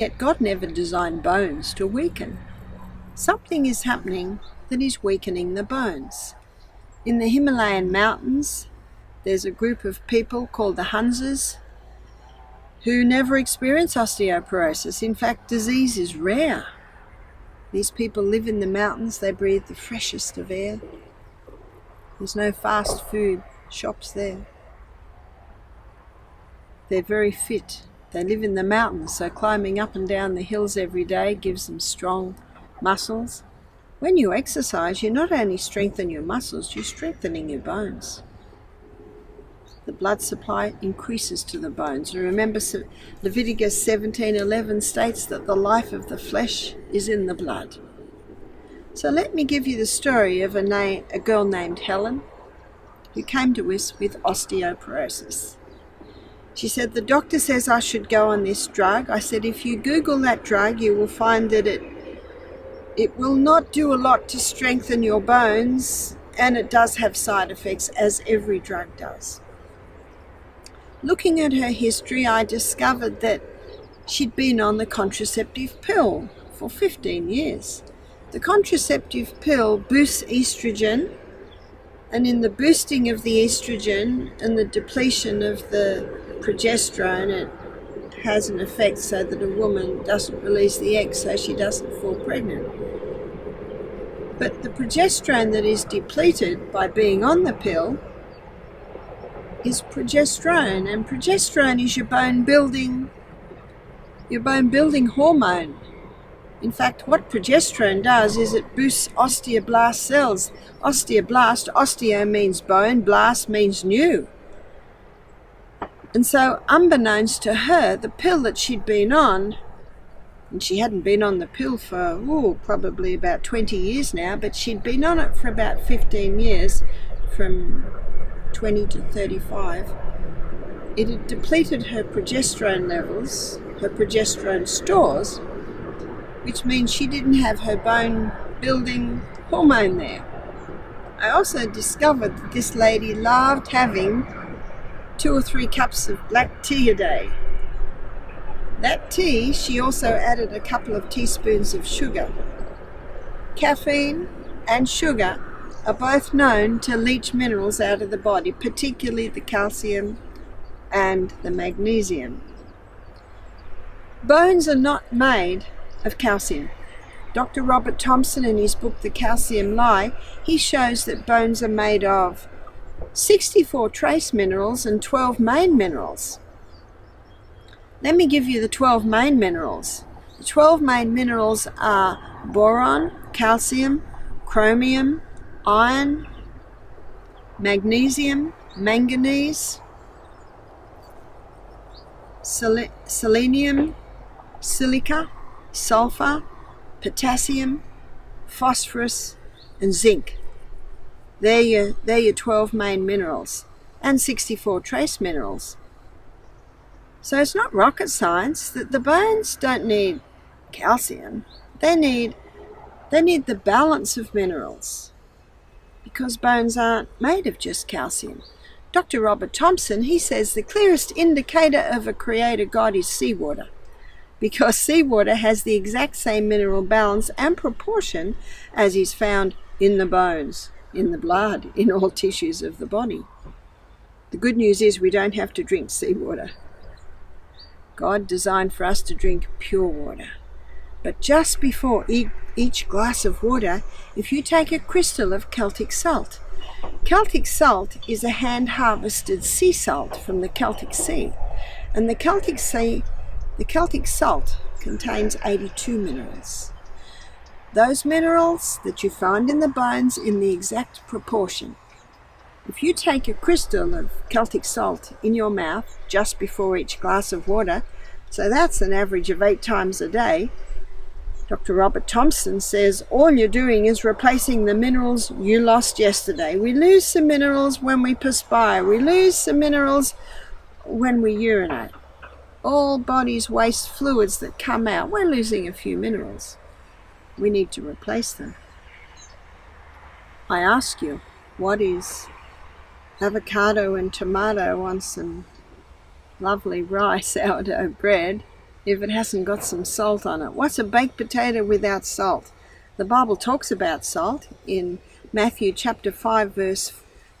Yet God never designed bones to weaken. Something is happening that is weakening the bones. In the Himalayan mountains, there's a group of people called the Hunsas who never experience osteoporosis. In fact, disease is rare. These people live in the mountains, they breathe the freshest of air. There's no fast food shops there. They're very fit. They live in the mountains, so climbing up and down the hills every day gives them strong muscles. When you exercise, you not only strengthen your muscles, you're strengthening your bones. The blood supply increases to the bones. And remember, Leviticus 17:11 states that the life of the flesh is in the blood. So let me give you the story of a girl named Helen who came to us with osteoporosis. She said, the doctor says I should go on this drug. I said, if you Google that drug, you will find that it will not do a lot to strengthen your bones, and it does have side effects, as every drug does. Looking at her history, I discovered that she'd been on the contraceptive pill for 15 years. The contraceptive pill boosts estrogen, and in the boosting of the estrogen and the depletion of the progesterone, it has an effect so that a woman doesn't release the egg, so she doesn't fall pregnant. But the progesterone that is depleted by being on the pill is progesterone, and progesterone is your bone building hormone. In fact, what progesterone does is it boosts osteoblast cells. Osteo means bone, blast means new. And so, unbeknownst to her, the pill that she'd been on, and she hadn't been on the pill for probably about 20 years now, but she'd been on it for about 15 years, from 20 to 35. It had depleted her progesterone levels, her progesterone stores, which means she didn't have her bone building hormone there. I also discovered that this lady loved having 2 or 3 cups of black tea a day. That tea, she also added a couple of teaspoons of sugar. Caffeine and sugar are both known to leach minerals out of the body, particularly the calcium and the magnesium. Bones are not made of calcium. Dr. Robert Thompson, in his book The Calcium Lie, he shows that bones are made of 64 trace minerals and 12 main minerals. Let me give you the 12 main minerals. The 12 main minerals are boron, calcium, chromium, iron, magnesium, manganese, selenium, silica, sulfur, potassium, phosphorus, and zinc. They're your 12 main minerals, and 64 trace minerals. So it's not rocket science that the bones don't need calcium. They need the balance of minerals, because bones aren't made of just calcium. Dr. Robert Thompson, he says the clearest indicator of a creator God is seawater, because seawater has the exact same mineral balance and proportion as is found in the bones, in the blood, in all tissues of the body. The good news is we don't have to drink seawater. God designed for us to drink pure water. But just before each glass of water, if you take a crystal of Celtic salt is a hand-harvested sea salt from the Celtic Sea, and the Celtic salt contains 82 minerals. Those minerals that you find in the bones in the exact proportion. If you take a crystal of Celtic salt in your mouth just before each glass of water, so that's an average of 8 times a day, Dr. Robert Thompson says all you're doing is replacing the minerals you lost yesterday. We lose some minerals when we perspire. We lose some minerals when we urinate. All bodies waste fluids that come out. We're losing a few minerals. We need to replace them. I ask you, what is avocado and tomato on some lovely rye sourdough bread if it hasn't got some salt on it. What's a baked potato without salt? The Bible talks about salt in Matthew chapter 5 verse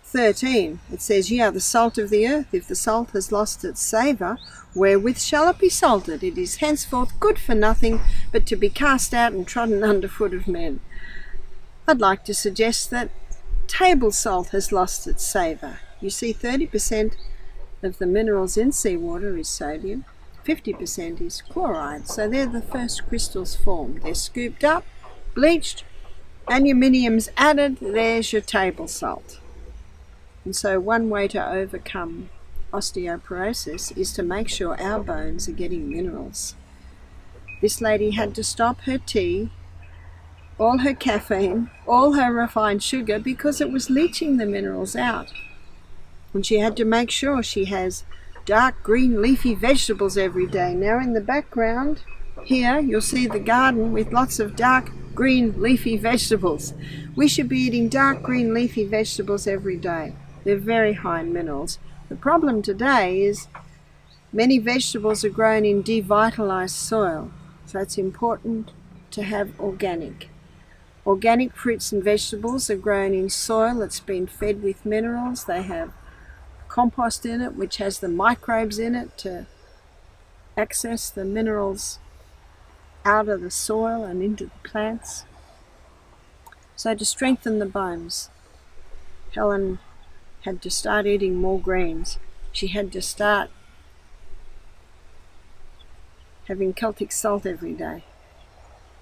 13. It says, "Ye are the salt of the earth. If the salt has lost its savour, wherewith shall it be salted? It is henceforth good for nothing, but to be cast out and trodden under foot of men." I'd like to suggest that table salt has lost its savour. You see, 30% of the minerals in seawater is sodium, 50% is chloride. So they're the first crystals formed. They're scooped up, bleached, aluminium's added, there's your table salt. And so one way to overcome osteoporosis is to make sure our bones are getting minerals. This lady had to stop her tea, all her caffeine, all her refined sugar, because it was leaching the minerals out. And she had to make sure she has dark green leafy vegetables every day. Now in the background here you'll see the garden with lots of dark green leafy vegetables. We should be eating dark green leafy vegetables every day. They're very high in minerals. The problem today is many vegetables are grown in devitalized soil, so it's important to have organic. Organic fruits and vegetables are grown in soil that's been fed with minerals. They have compost in it, which has the microbes in it to access the minerals out of the soil and into the plants. So to strengthen the bones, Helen had to start eating more greens. She had to start having Celtic salt every day,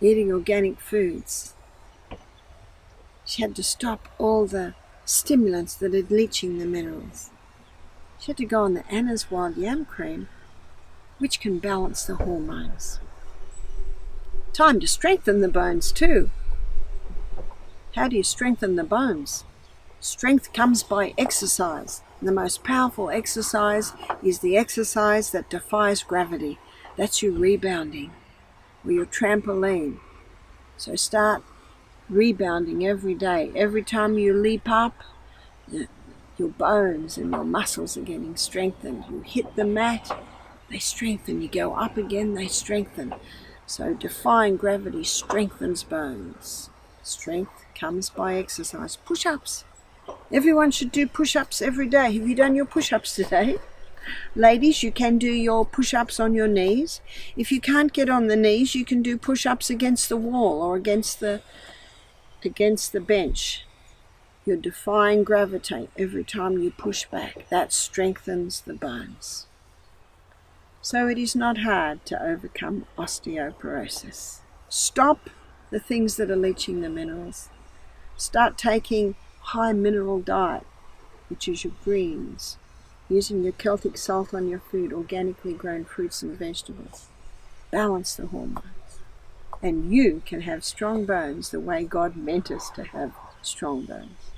eating organic foods. She had to stop all the stimulants that are leaching the minerals. She had to go on the Anna's Wild Yam Cream, which can balance the hormones. Time to strengthen the bones too. How do you strengthen the bones? Strength comes by exercise. The most powerful exercise is the exercise that defies gravity. That's your rebounding, or your trampoline. So start rebounding every day. Every time you leap up, your bones and your muscles are getting strengthened. You hit the mat, they strengthen. You go up again, they strengthen. So defying gravity strengthens bones. Strength comes by exercise. Push-ups. Everyone should do push-ups every day. Have you done your push-ups today? Ladies, you can do your push-ups on your knees. If you can't get on the knees, you can do push-ups against the wall or against the bench. You're defying gravity every time you push back. That strengthens the bones. So it is not hard to overcome osteoporosis. Stop the things that are leaching the minerals. Start taking high mineral diet, which is your greens, using your Celtic salt on your food, organically grown fruits and vegetables. Balance the hormones. And you can have strong bones the way God meant us to have strong bones.